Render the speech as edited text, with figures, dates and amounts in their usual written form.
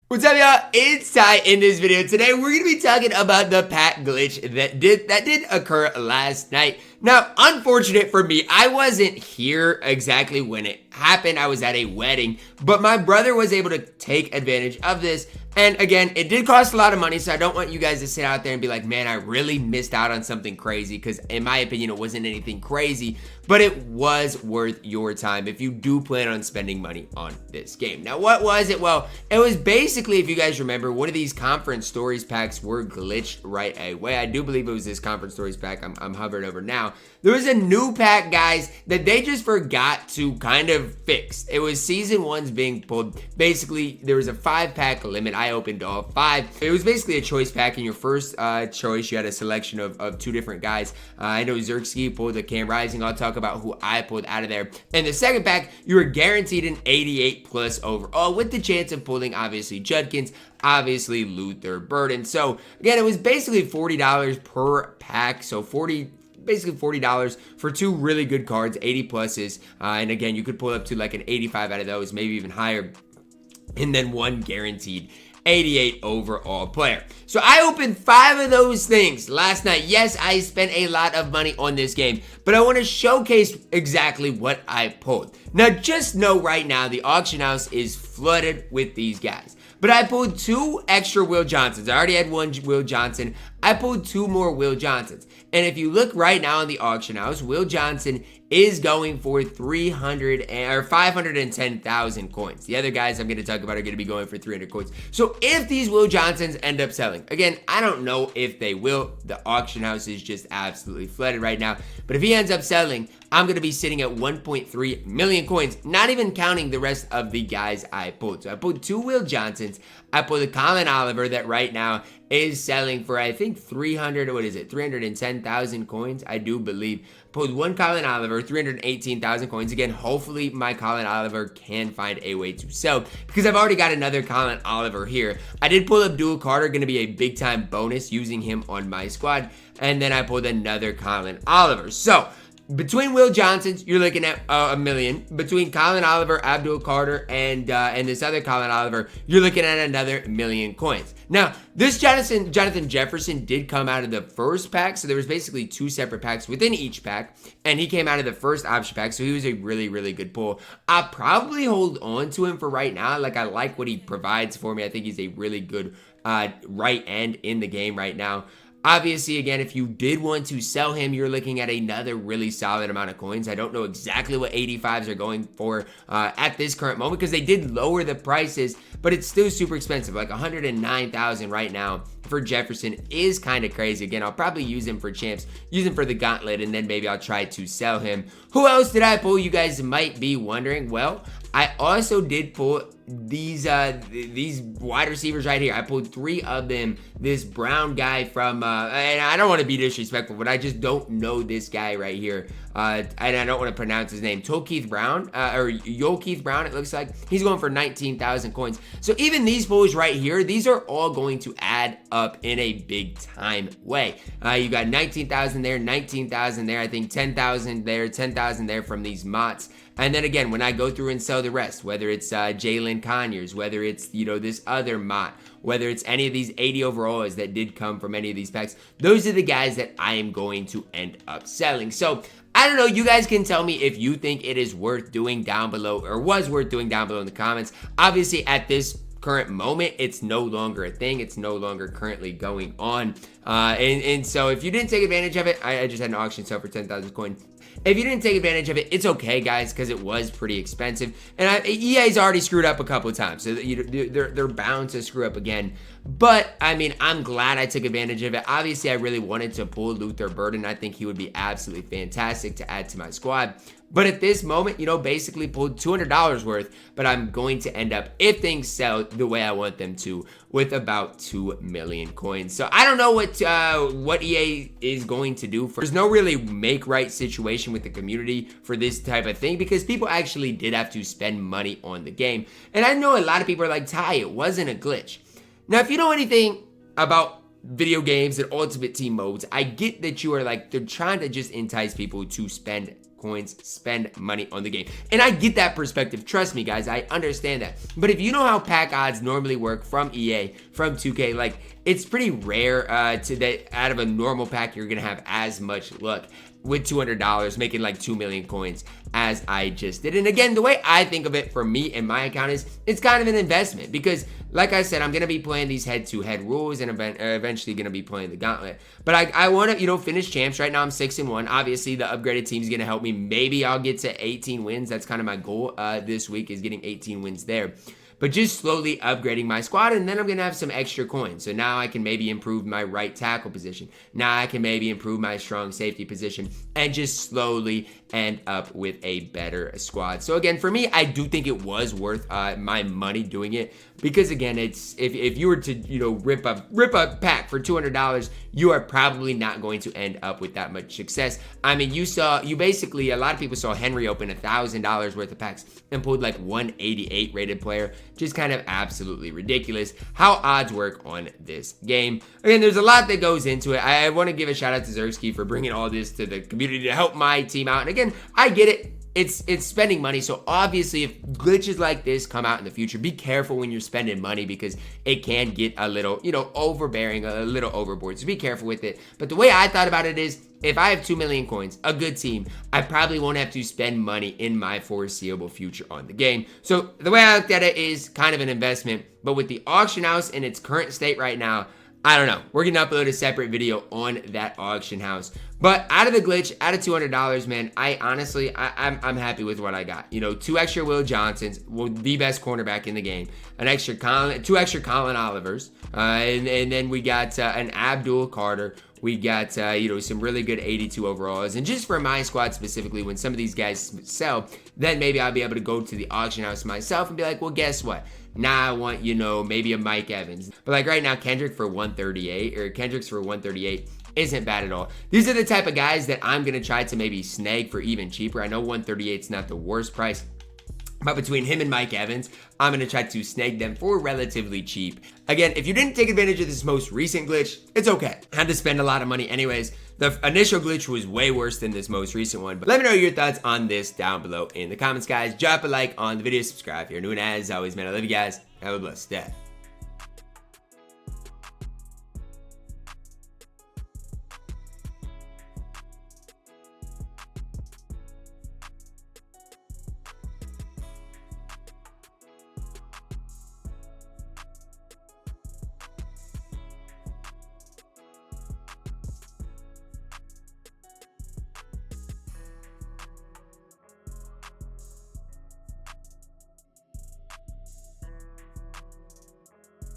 What's up, y'all? It's Ty. In this video today, we're gonna be talking about the pack glitch that did occur last night. Now, unfortunate for me, I wasn't here exactly when it happened. I was at a wedding, but my brother was able to take advantage of this. And again, it did cost a lot of money, so I don't want you guys to sit out there and be like, man, I really missed out on something crazy, because in my opinion, it wasn't anything crazy, but it was worth your time if you do plan on spending money on this game. Now, what was it? Well, it was basically, if you guys remember, one of these conference stories packs were glitched right away. I do believe it was this conference stories pack I'm hovering over now. There was a new pack, guys, that they just forgot to kind of fix. It was season 1's being pulled. Basically, there was a 5-pack limit. I opened all 5. It was basically a choice pack. In your first choice, you had a selection of 2 different guys. I know Zirksee pulled the Cam Rising. I'll talk about who I pulled out of there. In the second pack, you were guaranteed an 88 plus overall, with the chance of pulling, obviously, Judkins, obviously Luther, Burdern. So again, it was basically $40 per pack. So basically $40 for 2 really good cards, 80 pluses, and again, you could pull up to like an 85 out of those, maybe even higher, and then 1 guaranteed 88 overall player. So I opened 5 of those things last night. Yes, I spent a lot of money on this game, but I want to showcase exactly what I pulled. Now, just know right now, the auction house is flooded with these guys. But I pulled 2 extra Will Johnsons. I already had 1 Will Johnson. I pulled 2 more Will Johnsons. And if you look right now in the auction house, Will Johnson is going for 510,000 coins. The other guys I'm going to talk about are going to be going for 300 coins. So if these Will Johnsons end up selling, again, I don't know if they will. The auction house is just absolutely flooded right now. But if he ends up selling, I'm going to be sitting at 1.3 million coins, not even counting the rest of the guys I pulled. So I pulled 2 Will Johnsons. I pulled a Colin Oliver that right now is selling for, I think, 310,000 coins, I do believe. Pulled 1 Colin Oliver, 318,000 coins. Again, hopefully my Colin Oliver can find a way to sell, because I've already got another Colin Oliver here. I did pull Abdul Carter, going to be a big time bonus using him on my squad. And then I pulled another Colin Oliver. So between Will Johnsons, you're looking at $1 million. Between Colin Oliver, Abdul Carter, and this other Colin Oliver, you're looking at another 1 million coins. Now, this Jonathan Jefferson did come out of the first pack, so there was basically 2 separate packs within each pack, and he came out of the first option pack, so he was a really, really good pull. I'll probably hold on to him for right now. Like, I like what he provides for me. I think he's a really good right end in the game right now. Obviously, again, if you did want to sell him, you're looking at another really solid amount of coins. I don't know exactly what 85s are going for at this current moment, because they did lower the prices, but it's still super expensive. Like 109,000 right now for Jefferson is kind of crazy. Again, I'll probably use him for champs, use him for the gauntlet, and then maybe I'll try to sell him. Who else did I pull? You guys might be wondering. Well, I also did pull these wide receivers right here. I pulled 3 of them. This brown guy from and I don't want to be disrespectful, but I just don't know this guy right here, and I don't want to pronounce his name. Keith Brown, or Keith Brown, it looks like. He's going for 19,000 coins. So even these pulls right here, these are all going to add up in a big time way. You got 19,000 there, 19,000 there, I think 10,000 there, 10,000 there from these mots. And then again, when I go through and sell the rest, whether it's Jalen Conyers, whether it's, this other Mott, whether it's any of these 80 overalls that did come from any of these packs, those are the guys that I am going to end up selling. So I don't know, you guys can tell me if you think it is worth doing down below, or was worth doing down below in the comments. Obviously, at this current moment, it's no longer a thing. It's no longer currently going on. And so if you didn't take advantage of it, I just had an auction sale for 10,000 coins. If you didn't take advantage of it, it's okay, guys, because it was pretty expensive. And EA's already screwed up a couple of times, so they're bound to screw up again. But, I mean, I'm glad I took advantage of it. Obviously, I really wanted to pull Luther Burdern. I think he would be absolutely fantastic to add to my squad. But at this moment, basically pulled $200 worth, but I'm going to end up, if things sell the way I want them to, with about 2 million coins. So I don't know what EA is going to do. There's no really make-right situation with the community for this type of thing, because people actually did have to spend money on the game. And I know a lot of people are like, Ty, it wasn't a glitch. Now, if you know anything about video games and Ultimate Team modes, I get that you are like, they're trying to just entice people to spend coins, spend money on the game. And I get that perspective. Trust me, guys, I understand that. But if you know how pack odds normally work from EA, from 2K, like, it's pretty rare that out of a normal pack you're gonna have as much luck with $200 making like 2 million coins as I just did. And again, the way I think of it for me and my account is it's kind of an investment, because like I said, I'm going to be playing these head-to-head rules and eventually going to be playing the gauntlet. But I want to, you know, finish champs. Right now I'm 6-1. Obviously the upgraded team is going to help me. Maybe I'll get to 18 wins. That's kind of my goal this week, is getting 18 wins there. But just slowly upgrading my squad, and then I'm going to have some extra coins. So now I can maybe improve my right tackle position. Now I can maybe improve my strong safety position, and just slowly end up with a better squad. So again, for me, I do think it was worth my money doing it, because again, it's if you were to, you know, rip a pack for $200, you are probably not going to end up with that much success. I mean, you basically, a lot of people saw Henry open $1,000 worth of packs and pulled like 188 rated player. Just kind of absolutely ridiculous how odds work on this game. Again, there's a lot that goes into it. I want to give a shout out to Zirksee for bringing all this to the community to help my team out. And again, I get it. It's spending money, so obviously if glitches like this come out in the future, be careful when you're spending money, because it can get a little, you know, overbearing, a little overboard, so be careful with it. But the way I thought about it is, if I have 2 million coins, a good team, I probably won't have to spend money in my foreseeable future on the game. So the way I looked at it is kind of an investment, but with the auction house in its current state right now, I don't know. We're going to upload a separate video on that auction house. But out of the glitch, out of $200, man, I'm happy with what I got. You know, 2 extra Will Johnsons, the best cornerback in the game. 2 extra Colin Olivers. And then we got an Abdul Carter. We got, you know, some really good 82 overalls. And just for my squad specifically, when some of these guys sell, then maybe I'll be able to go to the auction house myself and be like, well, guess what? Now I want, you know, maybe a Mike Evans. But like right now, Kendrick's for 138 isn't bad at all. These are the type of guys that I'm going to try to maybe snag for even cheaper. I know 138 is not the worst price, but between him and Mike Evans, I'm going to try to snag them for relatively cheap. Again, if you didn't take advantage of this most recent glitch, it's okay. I had to spend a lot of money anyways. The initial glitch was way worse than this most recent one. But let me know your thoughts on this down below in the comments, guys. Drop a like on the video, subscribe if you're new, and as always, man, I love you guys. Have a blessed day.